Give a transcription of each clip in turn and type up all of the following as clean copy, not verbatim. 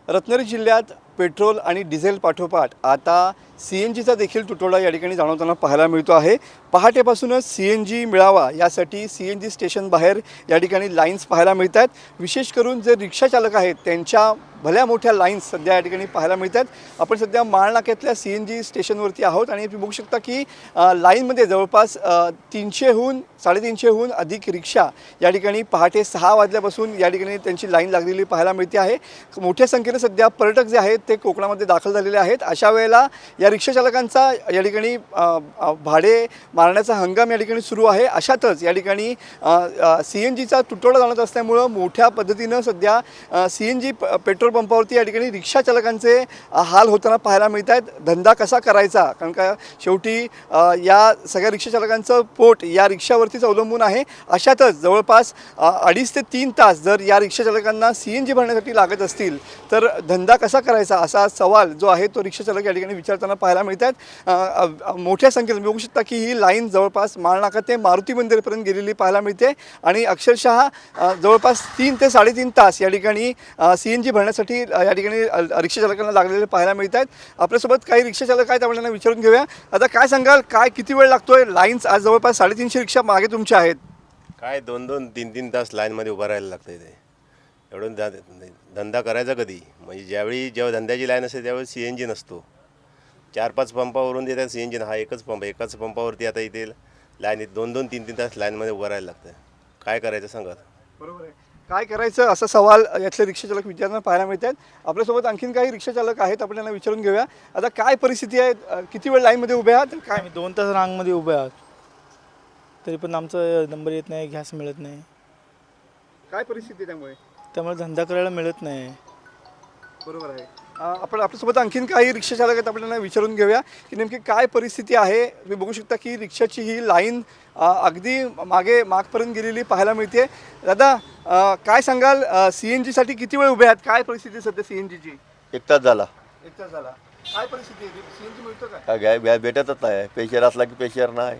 रत्नागिरी जिल्ह्यात पेट्रोल आणि डिझेल पाठोपाठ आता CNGचा देखील तुटवडा या ठिकाणी जाणवताना पाहायला मिळतो आहे। पहाटेपासूनच CNG मिळावा यासाठी CNG स्टेशन बाहेर या ठिकाणी लाईन्स पाहायला मिळतात। विशेष करून जे रिक्षा चालक आहेत त्यांच्या भल्या मोठ्या लाईन्स सध्या या ठिकाणी पाहायला मिळतात। आपण सध्या माळ नाक्यातल्या CNG स्टेशनवरती आहोत आणि तुम्ही बघू शकता की लाईनमध्ये जवळपास 300हून 350हून अधिक रिक्षा या ठिकाणी पहाटे 6 वाजल्यापासून या ठिकाणी त्यांची लाईन लागलेली पाहायला मिळते आहे। मोठ्या संख्येने सध्या पर्यटक जे आहेत ते कोकणामध्ये दाखल झालेले आहेत। अशा वेळेला या रिक्षा चालकांचा या ठिकाणी भाडे मारण्याचा हंगाम या ठिकाणी सुरू आहे। अशातच या ठिकाणी CNGचा तुटवडा जाणवत असल्यामुळे मोठ्या पद्धतीने सध्या CNG पेट्रोल पंपावरती या ठिकाणी रिक्षा चालकांचे हाल होताना पाहायला मिळत आहेत। धंदा कसा करायचा, कारण का शेवटी या सगळ्या रिक्षा चालकांचं पोट या रिक्षावरतीच अवलंबून आहे। अशातच जवळपास 2.5 ते 3 तास जर या रिक्षा चालकांना CNG भरण्यासाठी लागत असतील तर धंदा कसा करायचा असा सवाल जो आहे तो रिक्षा चालक या ठिकाणी विचारताना पाहायला मिळत आहेत। मोठ्या संख्येने बघू शकता की ही लाईन जवळपास माळनाका ते मारुती मंदिरपर्यंत गेलेली पाहायला मिळते आणि अक्षरशः जवळपास 3 ते 3.5 तास या ठिकाणी CNG भरण्यासाठी या ठिकाणी रिक्षा चालकांना लागलेले पाहायला मिळत आहेत। आपल्यासोबत काही रिक्षा चालक आहेत, आपण त्यांना विचारून घेऊया। आता काय सांगाल, काय किती वेळ लागतोय? लाईन्स आज जवळपास 350 रिक्षा मागे तुमच्या आहेत। काय 2-2, 3-3 तास लाईनमध्ये उभं राहायला लागतं इथे। एवढं धंदा करायचा कधी? म्हणजे जेव्हा धंद्याची लाईन असते त्यावेळी CNG नसतो। 4-5 पंपावरून देतात CNG, हा एकच पंप, एकाच पंपावरती आता इथे लाईन 2-2, 3-3 तास लाईनमध्ये उभं राहायला लागतं। काय करायचं सांगा? बरोबर आहे, काय करायचं असा सवाल यातले रिक्षा चालक विचारताना पाहायला मिळतात। आपल्यासोबत आणखीन काही रिक्षा चालक आहेत, आपण त्यांना विचारून घेऊया। आता काय परिस्थिती आहे, किती वेळ लाईनमध्ये उभे आहात? काय आम्ही 2 तास रांगमध्ये उभे आहोत, तरी पण आमचा नंबर येत नाही, गॅस मिळत नाही। काय परिस्थिती त्यामुळे धंदा करायला मिळत नाही। बरोबर आहे। आपण आपल्यासोबत आणखीन काही रिक्षा चालक आहेत, आपण त्यांना विचारून घेऊया की नेमकी काय परिस्थिती आहे। तुम्ही बघू शकता की रिक्षाची ही लाईन अगदी मागपर्यंत गेलेली पाहायला मिळते। दादा, काय सांगाल, CNGसाठी किती वेळ उभे आहात? काय परिस्थिती सध्या CNGची? 1 तास झाला। 1 तास झाला। काय परिस्थिती आहे? CNG मिळतो का? काय गॅस भेटतच नाही। पेशर असला की पेशर नाही,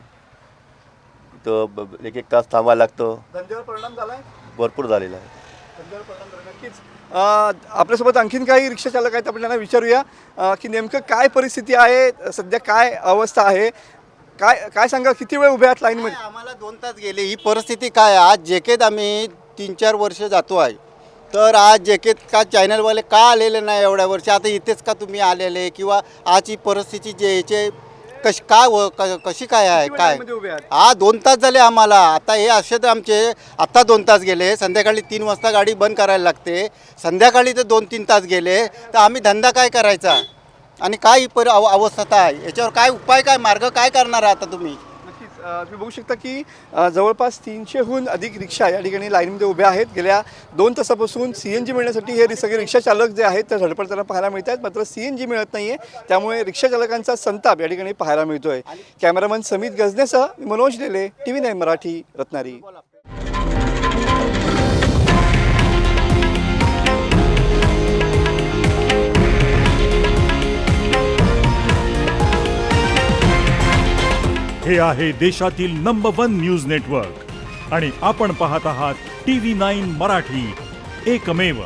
तो 1-1 तास थांबायला लागतो। धंद्यावर परिणाम झालाय? भरपूर झालेला आहे। धंद्यावर परिणाम झाला नक्कीच। आपल्यासोबत आणखीन काही रिक्षा चालक आहेत, आपण त्यांना विचारूया की नेमकं काय परिस्थिती आहे, सध्या काय अवस्था आहे, काय सांगा, किती वेळ उभे आहात लाईनमध्ये? आम्हाला 2 तास गेले। ही परिस्थिती काय? आज जेकेत आम्ही 3-4 वर्ष जातो आहे, तर आज जेकेत का चॅनलवाले का आलेले नाही एवढ्या वर्ष? आता इथेच का तुम्ही आलेले? किंवा आज ही परिस्थिती जे याचे कशी काय आहे काय? हा 2 तास झाले आम्हाला। आता हे असे तर आमचे आत्ता 2 तास गेले, संध्याकाळी 3 वाजता गाडी बंद करायला लागते, संध्याकाळी तर 2-3 तास गेले, तर आम्ही धंदा काय करायचा? आणि काय ही अवस्था आहे? याच्यावर काय उपाय, काय मार्ग काय करणार आता तुम्ही? नक्कीच तुम्ही बघू शकता की जवळपास 300हून अधिक रिक्षा या ठिकाणी लाईनमध्ये उभ्या आहेत। गेल्या 2 तासापासून CNG मिळण्यासाठी हे सगळे रिक्षा चालक जे आहेत ते धडपडताना पाहायला मिळत आहेत, मात्र CNG मिळत नाही आहे। त्यामुळे रिक्षा चालकांचा संताप या ठिकाणी पाहायला मिळतोय। कॅमेरामन समित गजनेसह मनोज लेले, TV9 मराठी, रत्नागिरी। हे आहे देशातील नंबर 1 न्यूज नेटवर्क आणि आपण पाहत आहात TV9 मराठी, एकमेव।